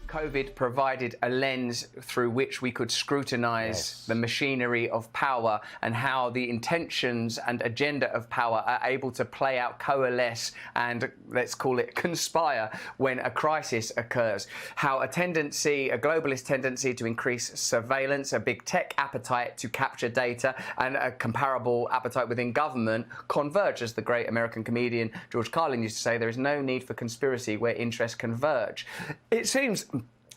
COVID provided a lens through which we could scrutinise the machinery of power and how the intentions and agenda of power are able to play out, coalesce and, let's call it, conspire when a crisis occurs. How a globalist tendency to increase surveillance, a big tech appetite to capture data and a comparable appetite within government converge. As the great American comedian George Carlin used to say, there is no need for conspiracy where interests converge. It seems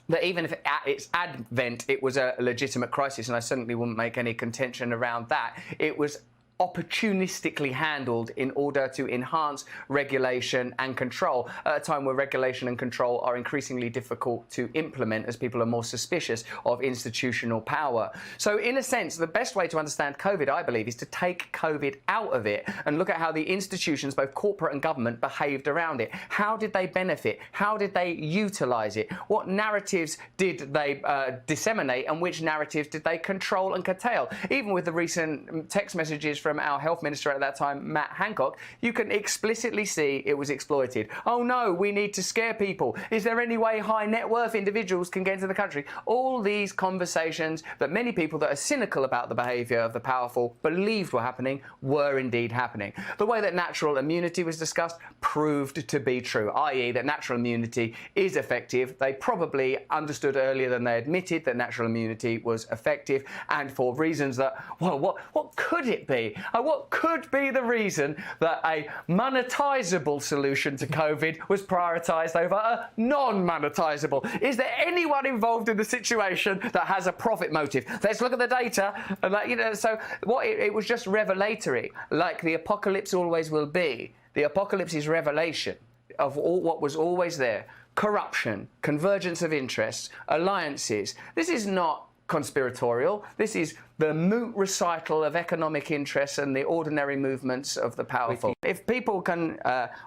that even if at its advent it was a legitimate crisis, and I certainly wouldn't make any contention around that, it was opportunistically handled in order to enhance regulation and control at a time where regulation and control are increasingly difficult to implement as people are more suspicious of institutional power. So in a sense, the best way to understand COVID, I believe, is to take COVID out of it and look at how the institutions, both corporate and government, behaved around it. How did they benefit? How did they utilise it? What narratives did they disseminate, and which narratives did they control and curtail? Even with the recent text messages from our health minister at that time, Matt Hancock, you can explicitly see it was exploited. Oh no, we need to scare people. Is there any way high net worth individuals can get into the country? All these conversations that many people that are cynical about the behaviour of the powerful believed were happening were indeed happening. The way that natural immunity was discussed proved to be true, i.e. that natural immunity is effective. They probably understood earlier than they admitted that natural immunity was effective, and for reasons that, well, what could it be? What could be the reason that a monetisable solution to COVID was prioritised over a non-monetisable? Is there anyone involved in the situation that has a profit motive? Let's look at the data. And so it was just revelatory, like the apocalypse always will be. The apocalypse is revelation of what was always there. Corruption, convergence of interests, alliances. This is not conspiratorial. This is the moot recital of economic interests and the ordinary movements of the powerful. If people can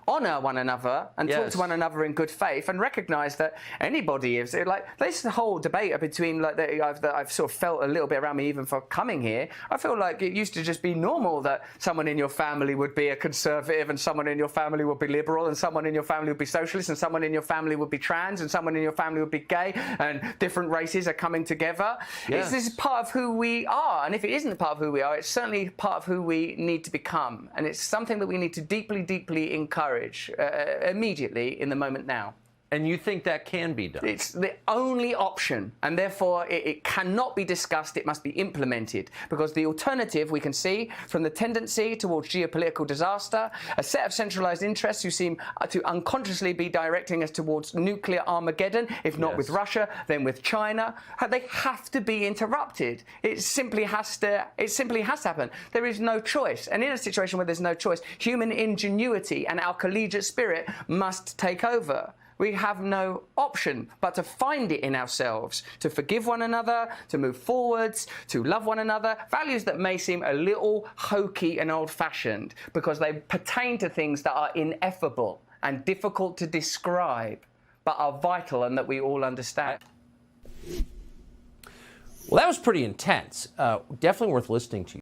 honour one another and talk to one another in good faith and recognise that anybody is, like, this whole debate between, like, that I've sort of felt a little bit around me even for coming here. I feel like it used to just be normal that someone in your family would be a conservative and someone in your family would be liberal and someone in your family would be socialist and someone in your family would be trans and someone in your family would be gay, and different races are coming together. This is part of who we are. And if it isn't part of who we are, it's certainly part of who we need to become. And it's something that we need to deeply, deeply encourage immediately in the moment now. And you think that can be done? It's the only option, and therefore it cannot be discussed, it must be implemented. Because the alternative, we can see from the tendency towards geopolitical disaster, a set of centralised interests who seem to unconsciously be directing us towards nuclear Armageddon, if not with Russia, then with China. They have to be interrupted. It simply has to happen. There is no choice. And in a situation where there's no choice, human ingenuity and our collegiate spirit must take over. We have no option but to find it in ourselves, to forgive one another, to move forwards, to love one another. Values that may seem a little hokey and old-fashioned because they pertain to things that are ineffable and difficult to describe, but are vital and that we all understand. Well, that was pretty intense. Definitely worth listening to.